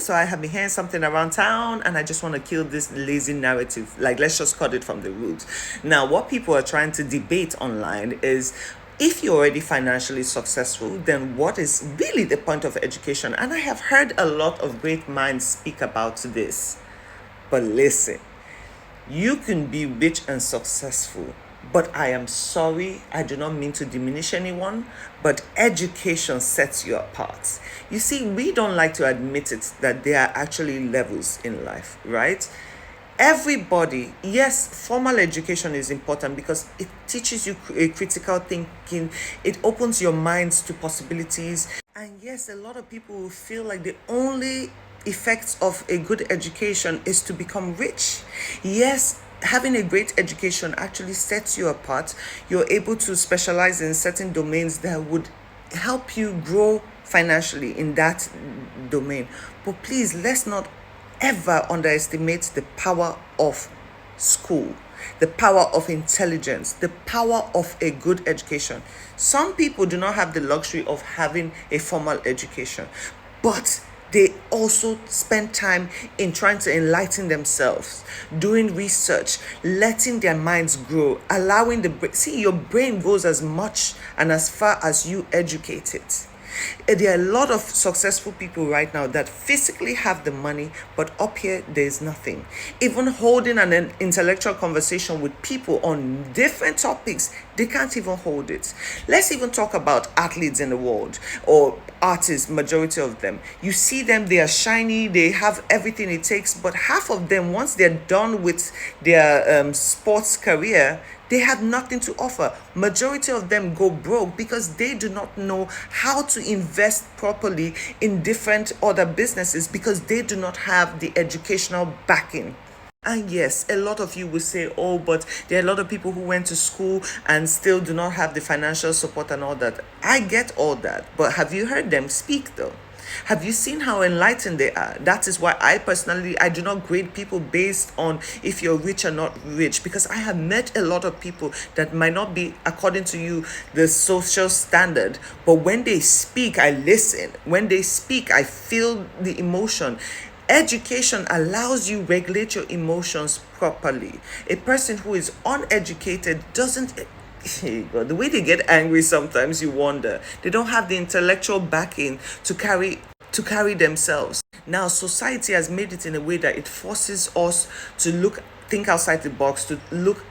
So I have been hearing something around town and I just want to kill this lazy narrative. Like, let's just cut it from the roots. Now, what people are trying to debate online is, if you're already financially successful, then what is really the point of education? And I have heard a lot of great minds speak about this. But listen, you can be rich and successful, but I am sorry, I do not mean to diminish anyone, but education sets you apart. You see, we don't like to admit it that there are actually levels in life, right? Everybody, yes, formal education is important because it teaches you a critical thinking, it opens your minds to possibilities. And yes, a lot of people will feel like the only effects of a good education is to become rich. Yes, having a great education actually sets you apart. You're able to specialize in certain domains that would help you grow financially in that domain. But please, let's not ever underestimate the power of school, the power of intelligence, the power of a good education. Some people do not have the luxury of having a formal education, but they also spend time in trying to enlighten themselves, doing research, letting their minds grow, allowing the brain. See, your brain goes as much and as far as you educate it. There are a lot of successful people right now that physically have the money, but up here there's nothing. Even holding an intellectual conversation with people on different topics, they can't even hold it. Let's even talk about athletes in the world, or artists, majority of them. You see them, they are shiny, they have everything it takes, but half of them, once they're done with their sports career, they have nothing to offer. Majority of them go broke because they do not know how to invest properly in different other businesses because they do not have the educational backing. And yes, a lot of you will say, oh, but there are a lot of people who went to school and still do not have the financial support and all that. I get all that, but have you heard them speak though? Have you seen how enlightened they are? That is why I do not grade people based on if you're rich or not rich, because I have met a lot of people that might not be, according to you, the social standard, but when they speak, I listen. When they speak, I feel the emotion. Education allows you regulate your emotions properly. A person who is uneducated doesn't. The way they get angry, sometimes you wonder they don't have the intellectual backing to carry themselves. Now society has made it in a way that it forces us to think outside the box, to look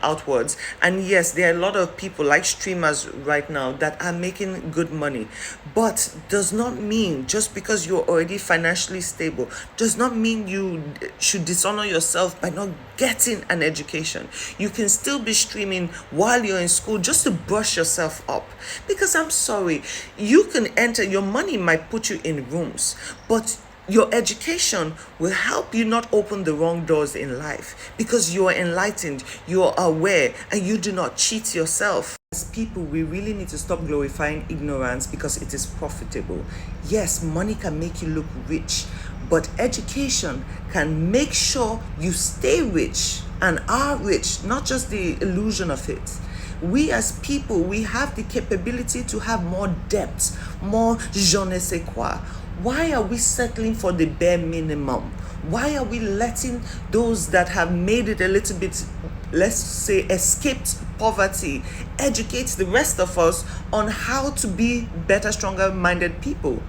outwards. And yes, there are a lot of people like streamers right now that are making good money, but does not mean, just because you're already financially stable, does not mean you should dishonor yourself by not getting an education. You can still be streaming while you're in school just to brush yourself up, because I'm sorry, you can enter, your money might put you in rooms, but your education will help you not open the wrong doors in life, because you are enlightened, you are aware, and you do not cheat yourself. As people, we really need to stop glorifying ignorance because it is profitable. Yes, money can make you look rich, but education can make sure you stay rich and are rich, not just the illusion of it. We as people, we have the capability to have more depth, more je ne sais quoi. Why are we settling for the bare minimum? Why are we letting those that have made it a little bit, let's say, escaped poverty, educate the rest of us on how to be better, stronger minded people?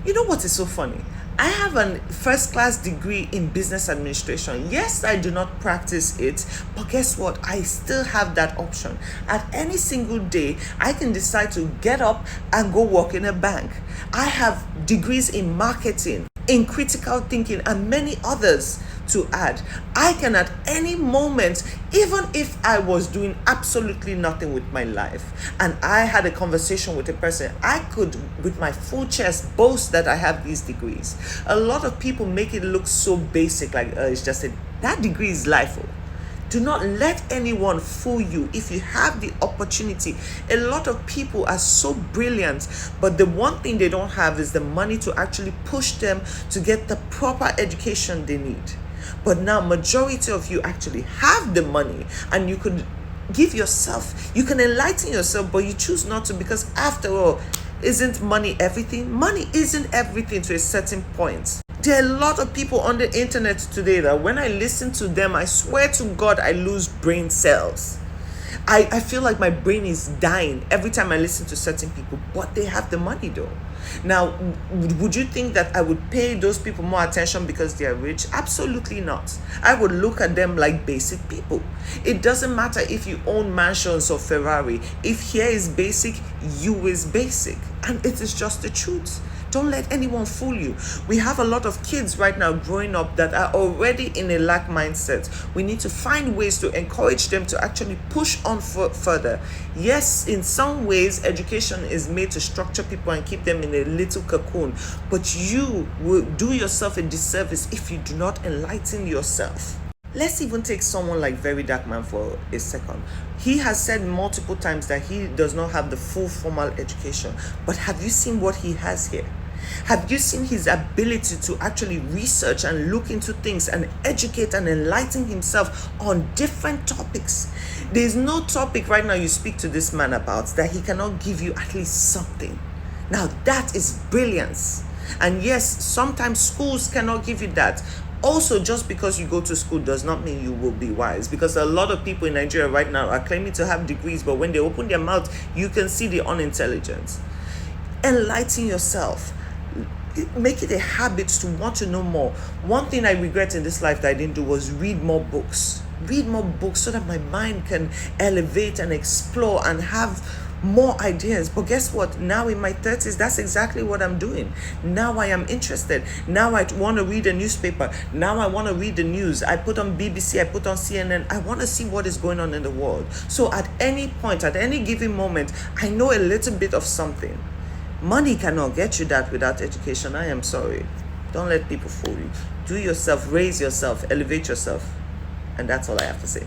You know what is so funny? I have a first class degree in business administration. Yes, I do not practice it, but guess what? I still have that option. At any single day, I can decide to get up and go work in a bank. I have degrees in marketing, in critical thinking, and many others to add. I can at any moment, even if I was doing absolutely nothing with my life and I had a conversation with a person, I could, with my full chest, boast that I have these degrees. A lot of people make it look so basic, like it's just that degree is life. Do not let anyone fool you. If you have the opportunity, a lot of people are so brilliant, but the one thing they don't have is the money to actually push them to get the proper education they need. But now majority of you actually have the money, and you could give yourself, you can enlighten yourself, but you choose not to, because after all, isn't money everything? Money isn't everything to a certain point. There are a lot of people on the internet today that when I listen to them, I swear to God, I lose brain cells. I feel like my brain is dying every time I listen to certain people, but they have the money though. Now, would you think that I would pay those people more attention because they are rich? Absolutely not. I would look at them like basic people. It doesn't matter if you own mansions or Ferrari. If here is basic, you is basic. And it is just the truth. Don't let anyone fool you. We have a lot of kids right now growing up that are already in a lack mindset. We need to find ways to encourage them to actually push on further. Yes, in some ways, education is made to structure people and keep them in a little cocoon. But you will do yourself a disservice if you do not enlighten yourself. Let's even take someone like Very Dark Man for a second. He has said multiple times that he does not have the full formal education. But have you seen what he has here? Have you seen his ability to actually research and look into things and educate and enlighten himself on different topics? There's no topic right now you speak to this man about that he cannot give you at least something. Now that is brilliance. And yes, sometimes schools cannot give you that. Also, just because you go to school does not mean you will be wise, because a lot of people in Nigeria right now are claiming to have degrees, but when they open their mouth, you can see the unintelligence. Enlighten yourself. Make it a habit to want to know more. One thing I regret in this life that I didn't do was read more books. Read more books so that my mind can elevate and explore and have more ideas. But guess what? Now in my 30s, that's exactly what I'm doing. Now I am interested. Now I want to read a newspaper. Now I want to read the news. I put on BBC, I put on CNN. I want to see what is going on in the world. So at any point, at any given moment, I know a little bit of something. Money cannot get you that without education. I am sorry. Don't let people fool you. Do yourself, raise yourself, elevate yourself. And that's all I have to say.